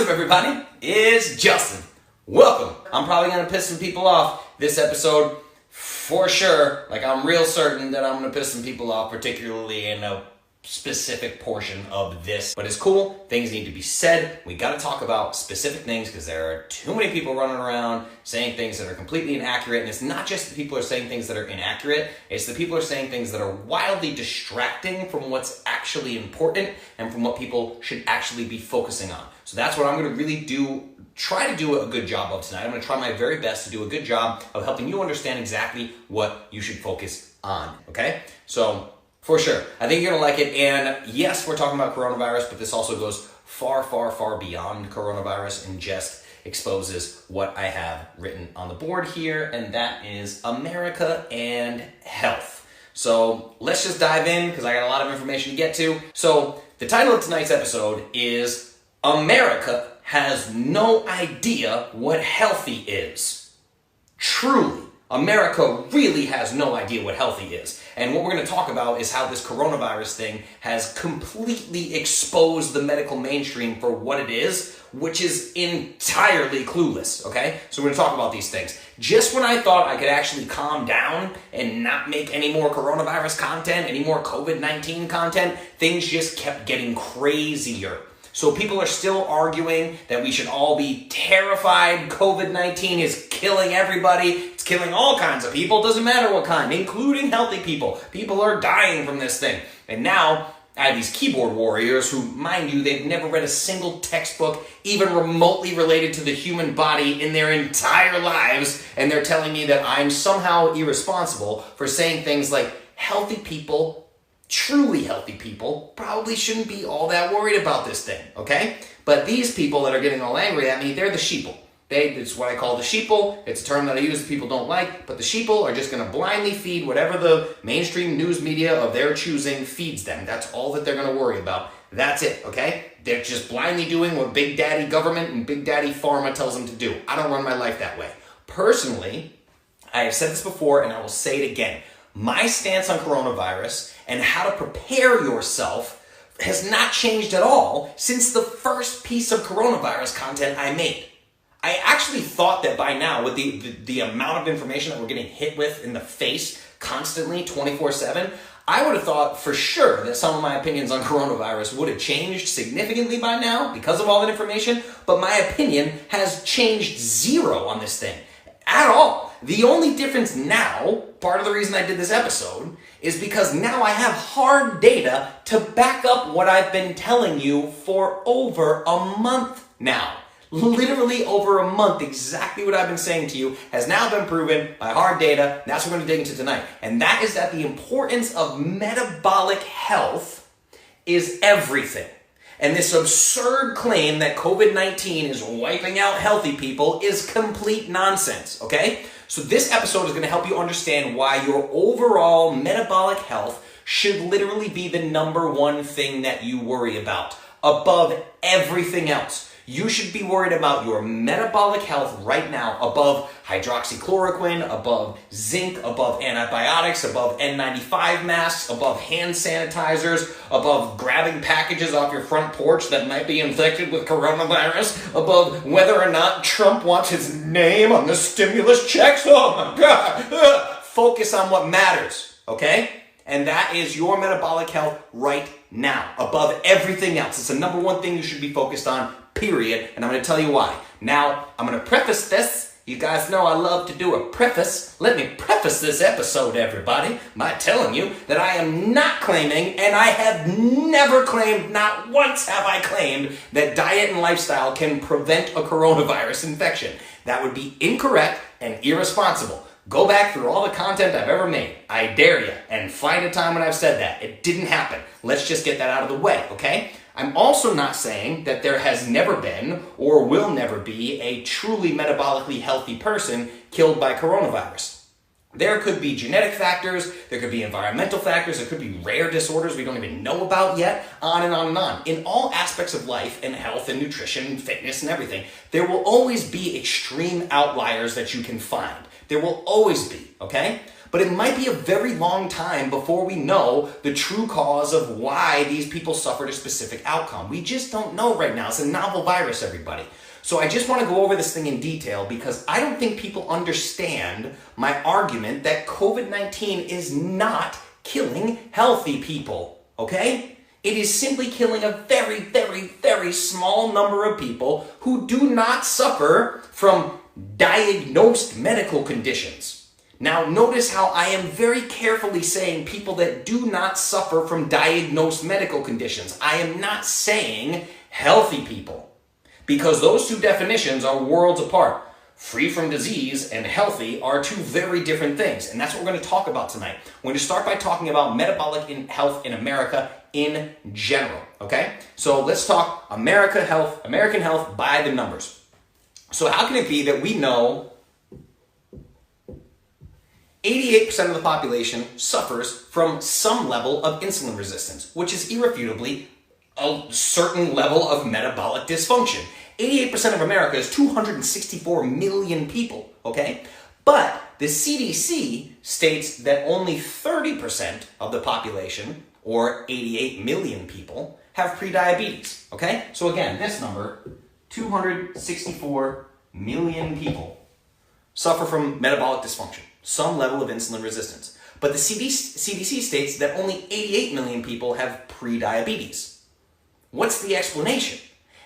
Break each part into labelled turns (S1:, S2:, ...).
S1: up, everybody? It's Justin. Welcome. I'm probably going to piss some people off this episode for sure. Like, I'm real certain that I'm going to piss some people off, particularly in a specific portion of this. But it's cool. Things need to be said. We got to talk about specific things because there are too many people running around saying things that are completely inaccurate. And it's not just the people who are saying things that are inaccurate. It's the people who are saying things that are wildly distracting from what's actually important and from what people should actually be focusing on. So that's what I'm going to really try to do a good job of tonight. I'm going to try my very best to do a good job of helping you understand exactly what you should focus on, okay? So, for sure, I think you're going to like it. And yes, we're talking about coronavirus, but this also goes far, far, far beyond coronavirus and just exposes what I have written on the board here, and that is America and health. So let's just dive in because I got a lot of information to get to. So the title of tonight's episode is America has no idea what healthy is. Truly, America really has no idea what healthy is. And what we're going to talk about is how this coronavirus thing has completely exposed the medical mainstream for what it is, which is entirely clueless, okay? So we're going to talk about these things. Just when I thought I could actually calm down and not make any more coronavirus content, any more COVID-19 content, things just kept getting crazier. So people are still arguing that we should all be terrified. COVID-19 is killing everybody. It's killing all kinds of people. Doesn't matter what kind, including healthy people. People are dying from this thing. And now I have these keyboard warriors who, mind you, they've never read a single textbook even remotely related to the human body in their entire lives. And they're telling me that I'm somehow irresponsible for saying things like healthy people, truly healthy people, probably shouldn't be all that worried about this thing, okay? But these people that are getting all angry at me, they're the sheeple. It's what I call the sheeple. It's a term that I use that people don't like, but the sheeple are just going to blindly feed whatever the mainstream news media of their choosing feeds them. That's all that they're going to worry about. That's it, okay? They're just blindly doing what Big Daddy government and Big Daddy pharma tells them to do. I don't run my life that way. Personally, I have said this before and I will say it again. My stance on coronavirus and how to prepare yourself has not changed at all since the first piece of coronavirus content I made. I actually thought that by now, with the amount of information that we're getting hit with in the face constantly, 24/7, I would have thought for sure that some of my opinions on coronavirus would have changed significantly by now because of all that information, but my opinion has changed zero on this thing at all. The only difference now, part of the reason I did this episode, is because now I have hard data to back up what I've been telling you for over a month now. Literally over a month, exactly what I've been saying to you has now been proven by hard data. That's what we're going to dig into tonight. And that is that the importance of metabolic health is everything. And this absurd claim that COVID-19 is wiping out healthy people is complete nonsense, okay? So this episode is going to help you understand why your overall metabolic health should literally be the number one thing that you worry about above everything else. You should be worried about your metabolic health right now above hydroxychloroquine, above zinc, above antibiotics, above N95 masks, above hand sanitizers, above grabbing packages off your front porch that might be infected with coronavirus, above whether or not Trump wants his name on the stimulus checks. Oh my God. Focus on what matters, okay? And that is your metabolic health right now, above everything else. It's the number one thing you should be focused on, period. And I'm going to tell you why. Now, I'm going to preface this. You guys know I love to do a preface. Let me preface this episode, everybody, by telling you that I am not claiming, and I have never claimed, not once have I claimed, that diet and lifestyle can prevent a coronavirus infection. That would be incorrect and irresponsible. Go back through all the content I've ever made. I dare you. And find a time when I've said that. It didn't happen. Let's just get that out of the way, okay? I'm also not saying that there has never been or will never be a truly metabolically healthy person killed by coronavirus. There could be genetic factors, there could be environmental factors, there could be rare disorders we don't even know about yet, on and on and on. In all aspects of life and health and nutrition and fitness and everything, there will always be extreme outliers that you can find. There will always be, okay? But it might be a very long time before we know the true cause of why these people suffered a specific outcome. We just don't know right now. It's a novel virus, everybody. So I just want to go over this thing in detail because I don't think people understand my argument that COVID-19 is not killing healthy people, okay? It is simply killing a very, very, very small number of people who do not suffer from diagnosed medical conditions. Now, notice how I am very carefully saying people that do not suffer from diagnosed medical conditions. I am not saying healthy people. Because those two definitions are worlds apart. Free from disease and healthy are two very different things. And that's what we're going to talk about tonight. We're going to start by talking about metabolic health in America in general. Okay? So let's talk American health by the numbers. So how can it be that we know 88% of the population suffers from some level of insulin resistance, which is irrefutably a certain level of metabolic dysfunction. 88% of America is 264 million people, okay? But the CDC states that only 30% of the population, or 88 million people, have prediabetes, okay? So again, this number, 264 million people, suffer from metabolic dysfunction, some level of insulin resistance. But the CDC states that only 88 million people have prediabetes. What's the explanation?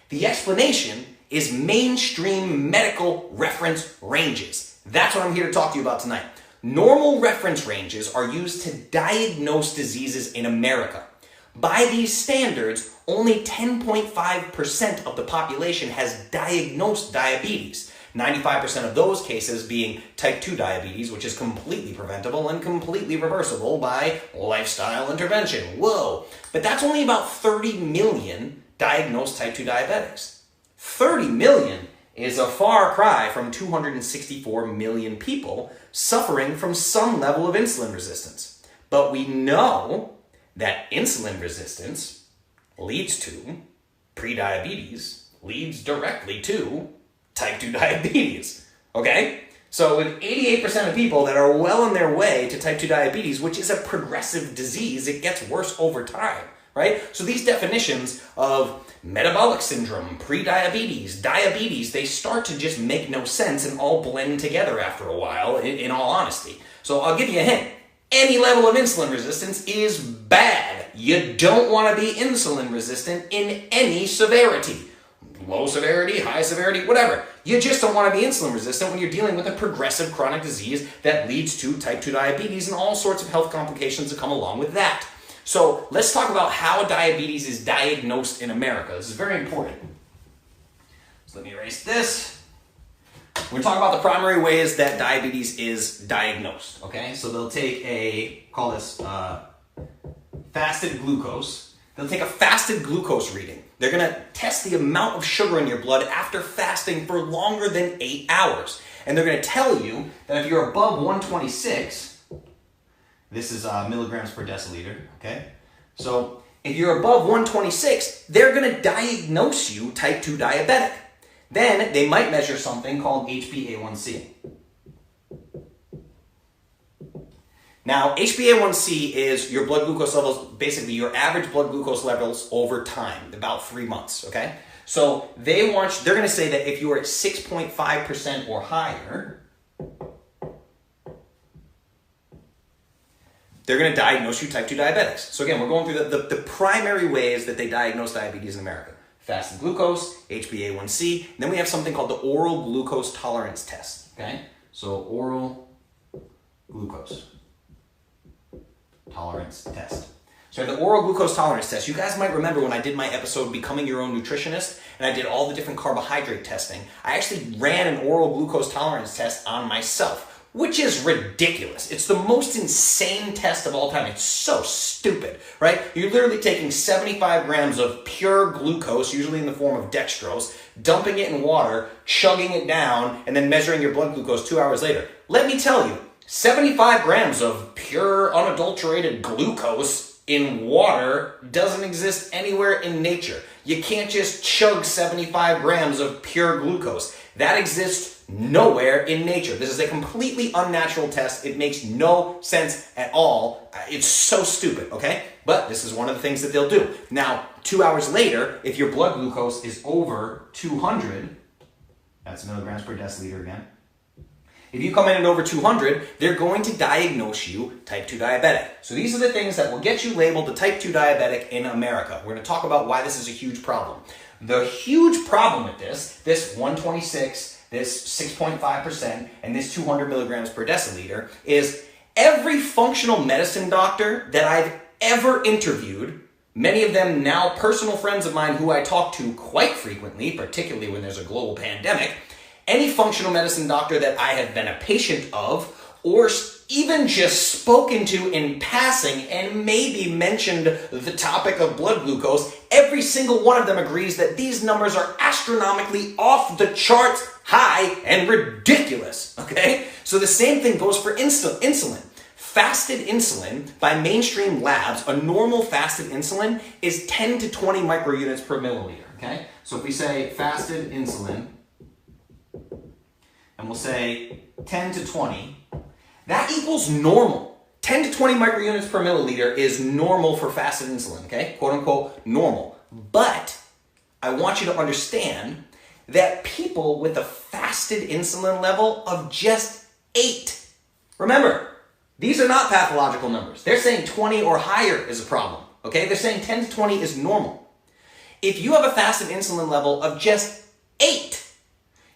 S1: The explanation is mainstream medical reference ranges. That's what I'm here to talk to you about tonight. Normal reference ranges are used to diagnose diseases in America. By these standards, only 10.5% of the population has diagnosed diabetes. 95% of those cases being type 2 diabetes, which is completely preventable and completely reversible by lifestyle intervention. Whoa! But that's only about 30 million diagnosed type 2 diabetics. 30 million is a far cry from 264 million people suffering from some level of insulin resistance. But we know that insulin resistance leads to prediabetes, leads directly to type 2 diabetes, okay? So with 88% of people that are well on their way to type 2 diabetes, which is a progressive disease, it gets worse over time, right? So these definitions of metabolic syndrome, prediabetes, diabetes, they start to just make no sense and all blend together after a while, in all honesty. So I'll give you a hint. Any level of insulin resistance is bad. You don't want to be insulin resistant in any severity. Low severity, high severity, whatever. You just don't want to be insulin resistant when you're dealing with a progressive chronic disease that leads to type 2 diabetes and all sorts of health complications that come along with that. So let's talk about how diabetes is diagnosed in America. This is very important. So let me erase this. We're talking about the primary ways that diabetes is diagnosed, okay? So they'll take call this fasted glucose. They'll take a fasted glucose reading. They're going to test the amount of sugar in your blood after fasting for longer than 8 hours. And they're going to tell you that if you're above 126, this is milligrams per deciliter, okay? So if you're above 126, they're going to diagnose you type 2 diabetic. Then they might measure something called HbA1c. Now, HbA1c is your blood glucose levels, basically your average blood glucose levels over time, about 3 months, okay? So they're going to say that if you're at 6.5% or higher, they're going to diagnose you type 2 diabetics. So again, we're going through the primary ways that they diagnose diabetes in America. Fasted glucose, HbA1c, then we have something called the oral glucose tolerance test, okay? So oral glucose tolerance test. So the oral glucose tolerance test, you guys might remember when I did my episode Becoming Your Own Nutritionist and I did all the different carbohydrate testing, I actually ran an oral glucose tolerance test on myself, which is ridiculous. It's the most insane test of all time. It's so stupid, right? You're literally taking 75 grams of pure glucose, usually in the form of dextrose, dumping it in water, chugging it down, and then measuring your blood glucose 2 hours later. Let me tell you, 75 grams of pure, unadulterated glucose in water doesn't exist anywhere in nature. You can't just chug 75 grams of pure glucose. That exists nowhere in nature. This is a completely unnatural test. It makes no sense at all. It's so stupid, okay? But this is one of the things that they'll do. Now, 2 hours later, if your blood glucose is over 200, that's milligrams per deciliter again. If you come in at over 200, they're going to diagnose you type 2 diabetic. So these are the things that will get you labeled the type 2 diabetic in America. We're going to talk about why this is a huge problem. The huge problem with this 126, this 6.5%, and this 200 milligrams per deciliter is every functional medicine doctor that I've ever interviewed, many of them now personal friends of mine who I talk to quite frequently, particularly when there's a global pandemic, any functional medicine doctor that I have been a patient of or even just spoken to in passing and maybe mentioned the topic of blood glucose, every single one of them agrees that these numbers are astronomically off the charts high and ridiculous, okay? So the same thing goes for insulin. Fasted insulin, by mainstream labs, a normal fasted insulin is 10 to 20 microunits per milliliter, okay? So if we say fasted insulin, and we'll say 10 to 20, that equals normal. 10 to 20 microunits per milliliter is normal for fasted insulin, okay? Quote unquote normal. But I want you to understand that people with a fasted insulin level of just 8, remember, these are not pathological numbers. They're saying 20 or higher is a problem, okay? They're saying 10 to 20 is normal. If you have a fasted insulin level of just 8,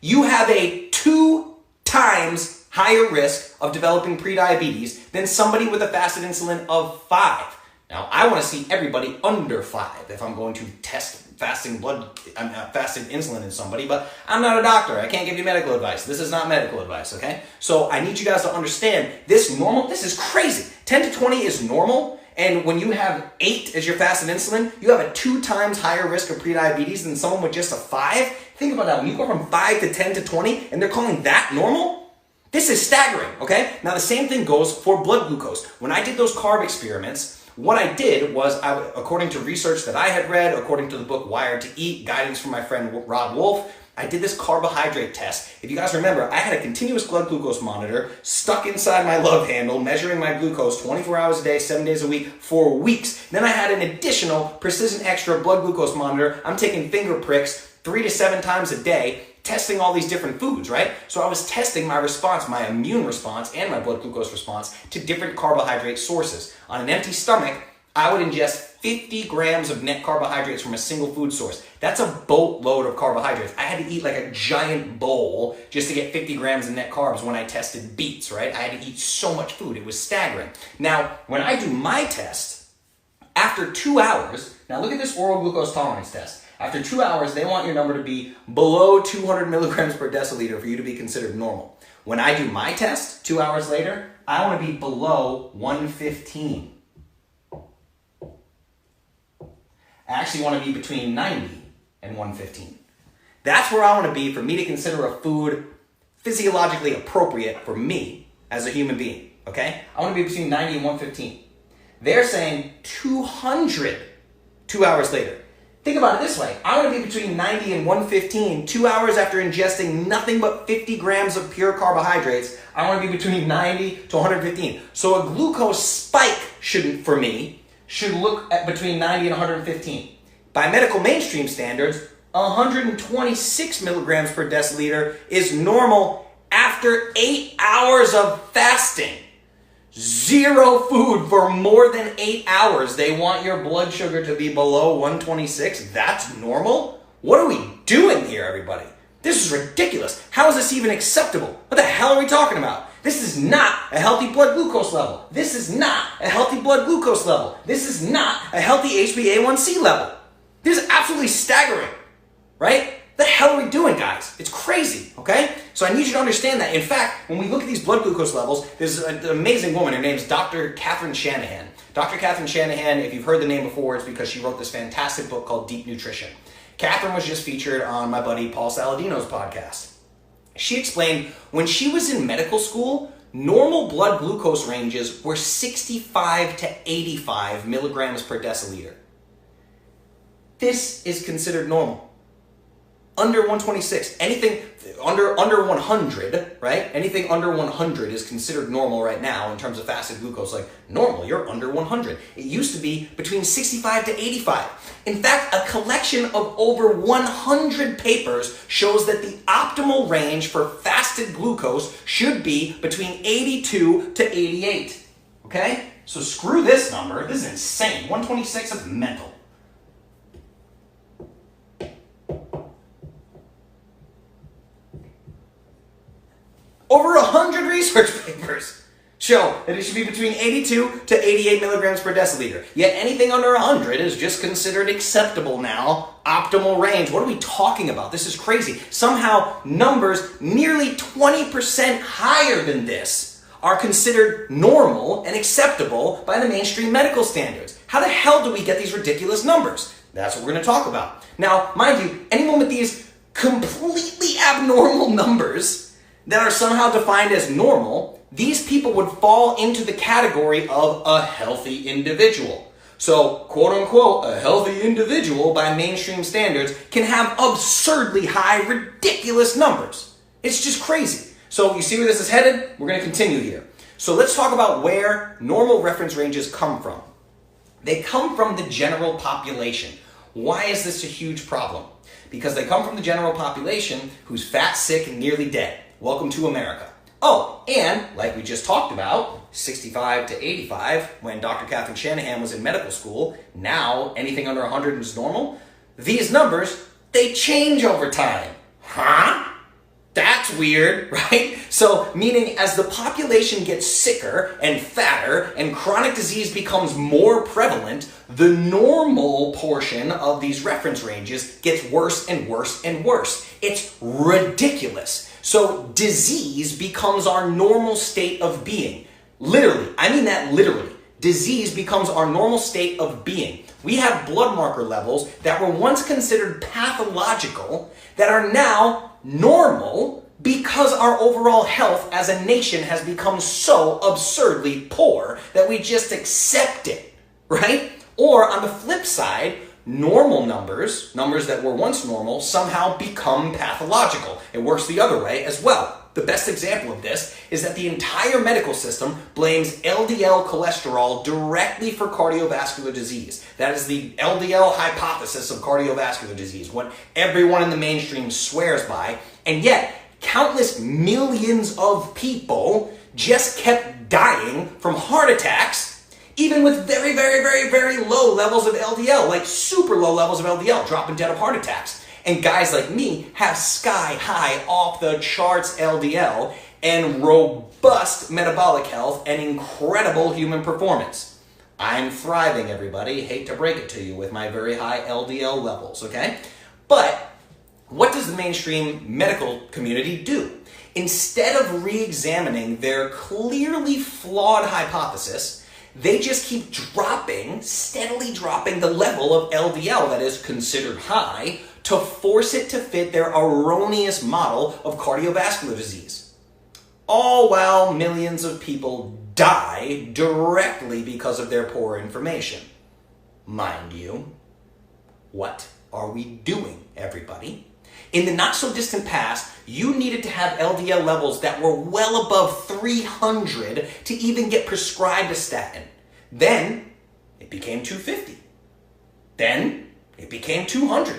S1: you have a 2 times higher risk of developing prediabetes than somebody with a fasted insulin of 5. Now, I want to see everybody under 5 if I'm going to test fasted insulin in somebody, but I'm not a doctor. I can't give you medical advice. This is not medical advice, okay? So I need you guys to understand this is crazy. 10 to 20 is normal, and when you have 8 as your fasted insulin, you have a 2 times higher risk of prediabetes than someone with just a 5. Think about that. When you go from 5 to 10 to 20, and they're calling that normal, this is staggering, okay? Now, the same thing goes for blood glucose. When I did those carb experiments, what I did was, according to research that I had read, according to the book Wired to Eat, guidance from my friend Rob Wolf, I did this carbohydrate test. If you guys remember, I had a continuous blood glucose monitor stuck inside my love handle, measuring my glucose 24 hours a day, 7 days a week, for weeks. Then I had an additional Precision Extra blood glucose monitor. I'm taking finger pricks 3 to 7 times a day, testing all these different foods, right? So I was testing my response, my immune response, and my blood glucose response to different carbohydrate sources. On an empty stomach, I would ingest 50 grams of net carbohydrates from a single food source. That's a boatload of carbohydrates. I had to eat like a giant bowl just to get 50 grams of net carbs when I tested beets, right? I had to eat so much food. It was staggering. Now, when I do my test, after 2 hours, now look at this oral glucose tolerance test. After 2 hours, they want your number to be below 200 milligrams per deciliter for you to be considered normal. When I do my test 2 hours later, I want to be below 115. I actually want to be between 90 and 115. That's where I want to be for me to consider a food physiologically appropriate for me as a human being, okay? I want to be between 90 and 115. They're saying 200 2 hours later. Think about it this way. I want to be between 90 and 115 2 hours after ingesting nothing but 50 grams of pure carbohydrates. I want to be between 90 to 115. So a glucose spike for me should look at between 90 and 115. By medical mainstream standards, 126 milligrams per deciliter is normal after 8 hours of fasting. 0 food for more than 8 hours. They want your blood sugar to be below 126. That's normal? What are we doing here, everybody? This is ridiculous. How is this even acceptable? What the hell are we talking about? This is not a healthy blood glucose level. This is not a healthy blood glucose level. This is not a healthy HbA1c level. This is absolutely staggering, right? The hell are we doing, guys? It's crazy, okay? So I need you to understand that. In fact, when we look at these blood glucose levels, there's an amazing woman. Her name's Dr. Catherine Shanahan. Dr. Catherine Shanahan, if you've heard the name before, it's because she wrote this fantastic book called Deep Nutrition. Catherine was just featured on my buddy Paul Saladino's podcast. She explained when she was in medical school, normal blood glucose ranges were 65 to 85 milligrams per deciliter. This is considered normal. Under 126, anything under 100, right? Anything under 100 is considered normal right now in terms of fasted glucose. Like normal, you're under 100. It used to be between 65 to 85. In fact, a collection of over 100 papers shows that the optimal range for fasted glucose should be between 82 to 88. Okay? So screw this number. This is insane. 126 is mental. Over 100 research papers show that it should be between 82 to 88 milligrams per deciliter. Yet anything under 100 is just considered acceptable now. Optimal range. What are we talking about? This is crazy. Somehow numbers nearly 20% higher than this are considered normal and acceptable by the mainstream medical standards. How the hell do we get these ridiculous numbers? That's what we're going to talk about. Now, mind you, anyone with these completely abnormal numbers that are somehow defined as normal, these people would fall into the category of a healthy individual. So, quote unquote, a healthy individual by mainstream standards can have absurdly high, ridiculous numbers. It's just crazy. So, you see where this is headed? We're going to continue here. So, let's talk about where normal reference ranges come from. They come from the general population. Why is this a huge problem? Because they come from the general population who's fat, sick, and nearly dead. Welcome to America. Oh, and like we just talked about, 65 to 85, when Dr. Catherine Shanahan was in medical school, now anything under 100 is normal. These numbers, they change over time. Huh? That's weird, right? So, meaning as the population gets sicker and fatter and chronic disease becomes more prevalent, the normal portion of these reference ranges gets worse and worse and worse. It's ridiculous. So disease becomes our normal state of being. Literally, I mean that literally. Disease becomes our normal state of being. We have blood marker levels that were once considered pathological that are now normal because our overall health as a nation has become so absurdly poor that we just accept it, right? Or on the flip side, normal numbers that were once normal, somehow become pathological. It works the other way as well. The best example of this is that the entire medical system blames LDL cholesterol directly for cardiovascular disease. That is the LDL hypothesis of cardiovascular disease, what everyone in the mainstream swears by, and yet countless millions of people just kept dying from heart attacks even with very, very, very, very low levels of LDL, like super low levels of LDL, dropping dead of heart attacks. And guys like me have sky high, off the charts LDL and robust metabolic health and incredible human performance. I'm thriving, everybody. Hate to break it to you with my very high LDL levels, okay? But what does the mainstream medical community do? Instead of re-examining their clearly flawed hypothesis, they just keep steadily dropping the level of LDL that is considered high to force it to fit their erroneous model of cardiovascular disease. All while millions of people die directly because of their poor information. Mind you, what are we doing, everybody? In the not-so-distant past, you needed to have LDL levels that were well above 300 to even get prescribed a statin. Then, it became 250. Then, it became 200.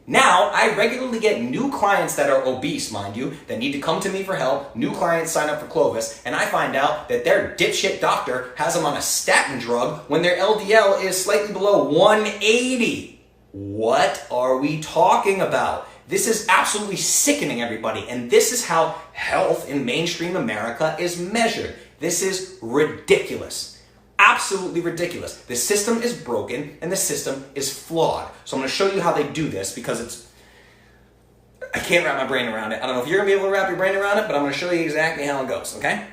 S1: Now, I regularly get new clients that are obese, mind you, that need to come to me for help. New clients sign up for Clovis, and I find out that their dipshit doctor has them on a statin drug when their LDL is slightly below 180. What are we talking about? This is absolutely sickening, everybody, and this is how health in mainstream America is measured. This is ridiculous. Absolutely ridiculous. The system is broken and the system is flawed. So I'm going to show you how they do this because I can't wrap my brain around it. I don't know if you're going to be able to wrap your brain around it, but I'm going to show you exactly how it goes, okay?